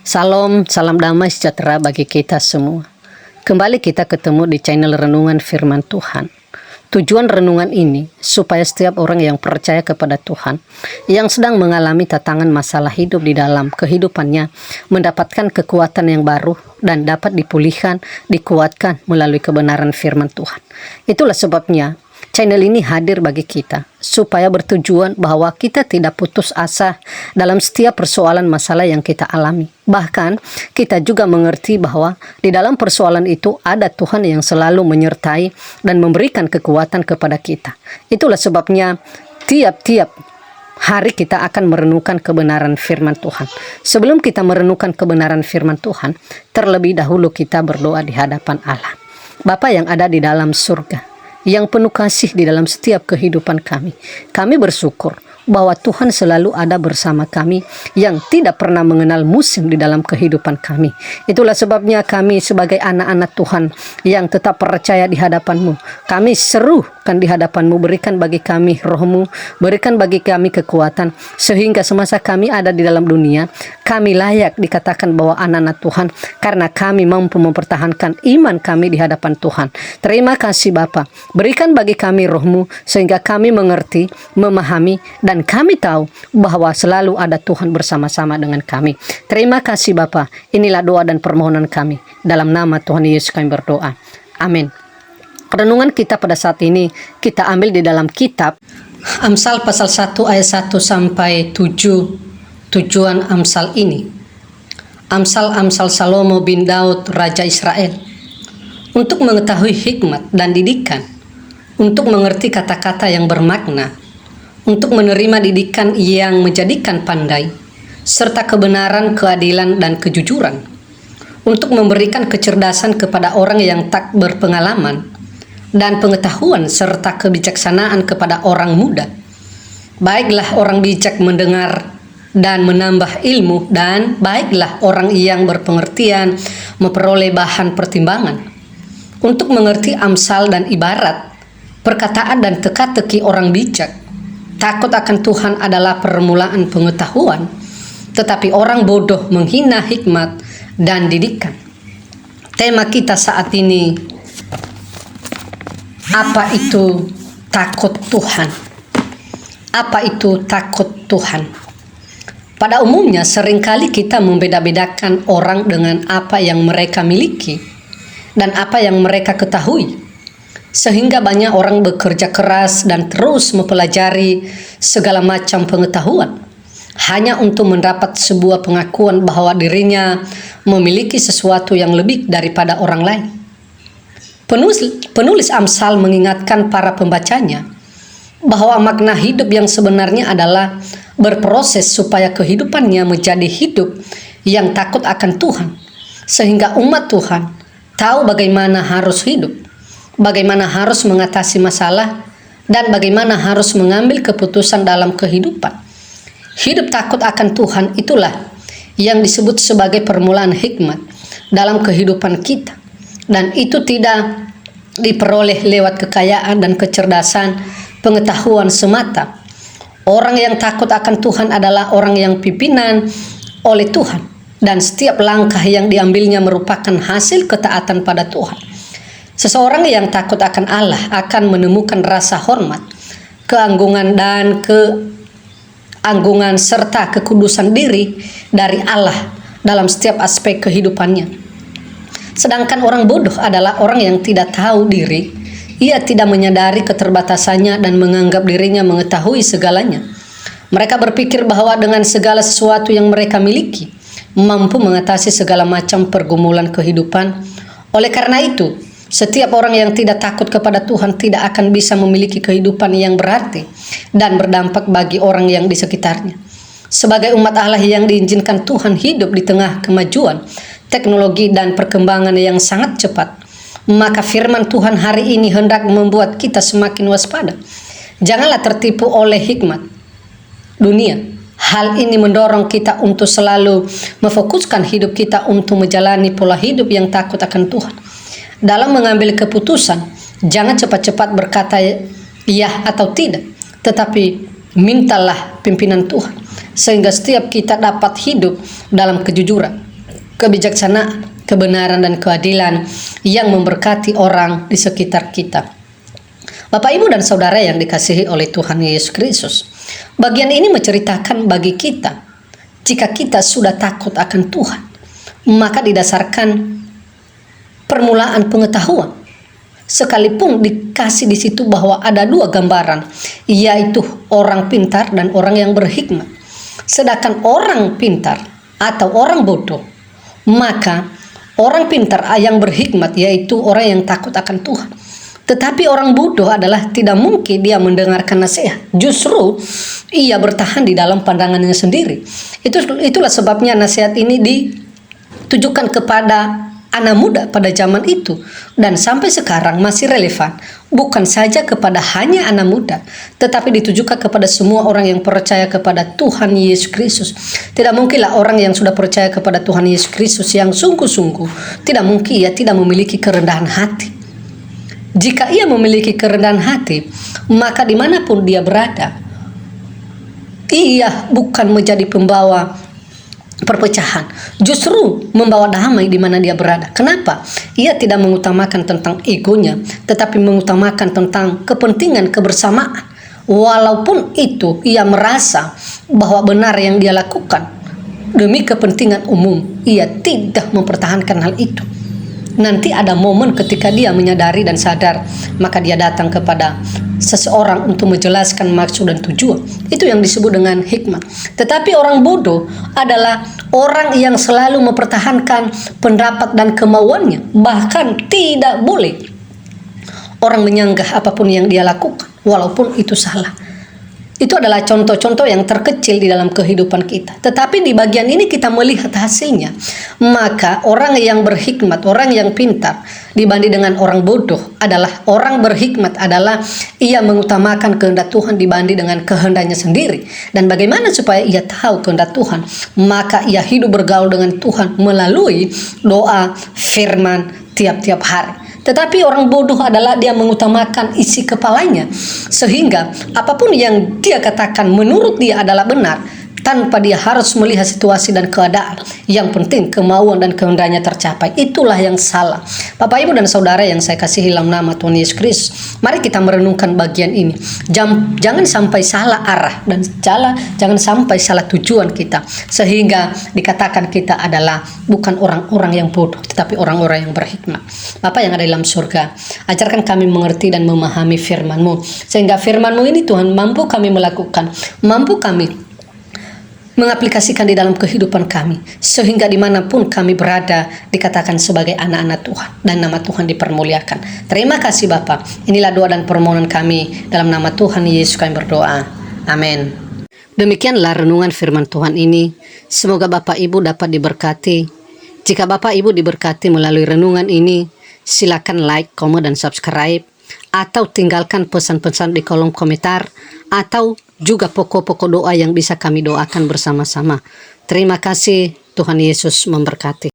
Salam, salam damai sejahtera bagi kita semua. Kembali kita ketemu di channel Renungan Firman Tuhan. Tujuan renungan ini supaya setiap orang yang percaya kepada Tuhan, yang sedang mengalami tantangan masalah hidup di dalam kehidupannya, mendapatkan kekuatan yang baru dan dapat dipulihkan, dikuatkan melalui kebenaran firman Tuhan. Itulah sebabnya channel ini hadir bagi kita, supaya bertujuan bahwa kita tidak putus asa dalam setiap persoalan masalah yang kita alami. Bahkan, kita juga mengerti bahwa di dalam persoalan itu ada Tuhan yang selalu menyertai dan memberikan kekuatan kepada kita. Itulah sebabnya tiap-tiap hari kita akan merenungkan kebenaran firman Tuhan. Sebelum kita merenungkan kebenaran firman Tuhan, terlebih dahulu kita berdoa di hadapan Allah. Bapa yang ada di dalam surga, yang penuh kasih di dalam setiap kehidupan kami. Kami bersyukur bahwa Tuhan selalu ada bersama kami, yang tidak pernah mengenal musim di dalam kehidupan kami. Itulah sebabnya kami sebagai anak-anak Tuhan yang tetap percaya di hadapan-Mu, kami serukan di hadapan-Mu, berikan bagi kami roh-Mu, berikan bagi kami kekuatan, sehingga semasa kami ada di dalam dunia, kami layak dikatakan bahwa anak-anak Tuhan, karena kami mampu mempertahankan iman kami di hadapan Tuhan. Terima kasih Bapa, berikan bagi kami roh-Mu, sehingga kami mengerti, memahami, dan kami tahu bahwa selalu ada Tuhan bersama-sama dengan kami. Terima kasih Bapa. Inilah doa dan permohonan kami. Dalam nama Tuhan Yesus kami berdoa. Amin. Renungan kita pada saat ini kita ambil di dalam kitab Amsal pasal 1 ayat 1 sampai 7. Tujuan Amsal ini, Amsal Salomo bin Daud Raja Israel, untuk mengetahui hikmat dan didikan, untuk mengerti kata-kata yang bermakna, untuk menerima didikan yang menjadikan pandai, serta kebenaran, keadilan, dan kejujuran, untuk memberikan kecerdasan kepada orang yang tak berpengalaman, dan pengetahuan serta kebijaksanaan kepada orang muda. Baiklah orang bijak mendengar dan menambah ilmu, dan baiklah orang yang berpengertian memperoleh bahan pertimbangan, untuk mengerti amsal dan ibarat, perkataan dan teka-teki orang bijak. Takut akan Tuhan adalah permulaan pengetahuan, tetapi orang bodoh menghina hikmat dan didikan. Tema kita saat ini, apa itu takut Tuhan? Apa itu takut Tuhan? Pada umumnya seringkali kita membeda-bedakan orang dengan apa yang mereka miliki dan apa yang mereka ketahui, sehingga banyak orang bekerja keras dan terus mempelajari segala macam pengetahuan hanya untuk mendapat sebuah pengakuan bahwa dirinya memiliki sesuatu yang lebih daripada orang lain. Penulis Amsal mengingatkan para pembacanya bahwa makna hidup yang sebenarnya adalah berproses supaya kehidupannya menjadi hidup yang takut akan Tuhan, sehingga umat Tuhan tahu bagaimana harus hidup, bagaimana harus mengatasi masalah, dan bagaimana harus mengambil keputusan dalam kehidupan. Hidup takut akan Tuhan itulah yang disebut sebagai permulaan hikmat dalam kehidupan kita. Dan itu tidak diperoleh lewat kekayaan dan kecerdasan pengetahuan semata. Orang yang takut akan Tuhan adalah orang yang pimpinan oleh Tuhan, dan setiap langkah yang diambilnya merupakan hasil ketaatan pada Tuhan. Seseorang yang takut akan Allah akan menemukan rasa hormat, keanggungan serta kekudusan diri dari Allah dalam setiap aspek kehidupannya. Sedangkan orang bodoh adalah orang yang tidak tahu diri. Ia tidak menyadari keterbatasannya dan menganggap dirinya mengetahui segalanya. Mereka berpikir bahwa dengan segala sesuatu yang mereka miliki, mampu mengatasi segala macam pergumulan kehidupan. Oleh karena itu, setiap orang yang tidak takut kepada Tuhan tidak akan bisa memiliki kehidupan yang berarti dan berdampak bagi orang yang di sekitarnya. Sebagai umat Allah yang diizinkan Tuhan hidup di tengah kemajuan teknologi dan perkembangan yang sangat cepat, maka firman Tuhan hari ini hendak membuat kita semakin waspada. Janganlah tertipu oleh hikmat dunia. Hal ini mendorong kita untuk selalu memfokuskan hidup kita untuk menjalani pola hidup yang takut akan Tuhan. Dalam mengambil keputusan, jangan cepat-cepat berkata ya atau tidak, tetapi mintalah pimpinan Tuhan, sehingga setiap kita dapat hidup dalam kejujuran. kebijaksanaan, kebenaran dan keadilan yang memberkati orang di sekitar kita. Bapak, Ibu, dan Saudara yang dikasihi oleh Tuhan Yesus Kristus, bagian ini menceritakan bagi kita, jika kita sudah takut akan Tuhan, maka didasarkan permulaan pengetahuan. Sekalipun dikasih di situ bahwa ada dua gambaran, yaitu orang pintar dan orang yang berhikmat. Sedangkan orang pintar atau orang bodoh, maka orang pintar yang berhikmat yaitu orang yang takut akan Tuhan. Tetapi orang bodoh adalah tidak mungkin dia mendengarkan nasihat. Justru ia bertahan di dalam pandangannya sendiri. Itulah sebabnya nasihat ini ditujukan kepada anak muda pada zaman itu dan sampai sekarang masih relevan, bukan saja kepada hanya anak muda, tetapi ditujukan kepada semua orang yang percaya kepada Tuhan Yesus Kristus. Tidak mungkinlah orang yang sudah percaya kepada Tuhan Yesus Kristus yang sungguh-sungguh, tidak mungkin ia tidak memiliki kerendahan hati. Jika ia memiliki kerendahan hati, maka dimanapun dia berada, ia bukan menjadi pembawa perpecahan, justru membawa damai di mana dia berada. Kenapa? Ia tidak mengutamakan tentang egonya, tetapi mengutamakan tentang kepentingan kebersamaan. Walaupun itu ia merasa bahwa benar yang dia lakukan demi kepentingan umum, ia tidak mempertahankan hal itu. Nanti ada momen ketika dia menyadari dan sadar, maka dia datang kepada seseorang untuk menjelaskan maksud dan tujuan. Itu yang disebut dengan hikmat. Tetapi orang bodoh adalah orang yang selalu mempertahankan pendapat dan kemauannya, bahkan tidak boleh orang menyanggah apapun yang dia lakukan, walaupun itu salah. Itu adalah contoh-contoh yang terkecil di dalam kehidupan kita. Tetapi di bagian ini kita melihat hasilnya. Maka orang yang berhikmat, orang yang pintar dibanding dengan orang bodoh adalah orang berhikmat adalah ia mengutamakan kehendak Tuhan dibanding dengan kehendaknya sendiri. Dan bagaimana supaya ia tahu kehendak Tuhan? Maka ia hidup bergaul dengan Tuhan melalui doa, firman tiap-tiap hari. Tetapi orang bodoh adalah dia mengutamakan isi kepalanya, sehingga apapun yang dia katakan menurut dia adalah benar, tanpa dia harus melihat situasi dan keadaan. Yang penting kemauan dan kehendaknya tercapai. Itulah yang salah. Bapak, Ibu, dan Saudara yang saya kasihi dalam nama Tuhan Yesus Kristus, mari kita merenungkan bagian ini. Jangan sampai salah arah dan jangan sampai salah tujuan kita, sehingga dikatakan kita adalah bukan orang-orang yang bodoh, tetapi orang-orang yang berhikmat. Bapa yang ada dalam surga, ajarkan kami mengerti dan memahami firman-Mu, sehingga firman-Mu ini Tuhan mampu kami melakukan, mampu kami mengaplikasikan di dalam kehidupan kami, sehingga dimanapun kami berada dikatakan sebagai anak-anak Tuhan dan nama Tuhan dipermuliakan. Terima kasih Bapa. Inilah doa dan permohonan kami dalam nama Tuhan Yesus kami berdoa. Amin. Demikianlah renungan firman Tuhan ini. Semoga Bapak Ibu dapat diberkati. Jika Bapak Ibu diberkati melalui renungan ini, silakan like, komen, dan subscribe, atau tinggalkan pesan-pesan di kolom komentar, atau juga pokok-pokok doa yang bisa kami doakan bersama-sama. Terima kasih, Tuhan Yesus memberkati.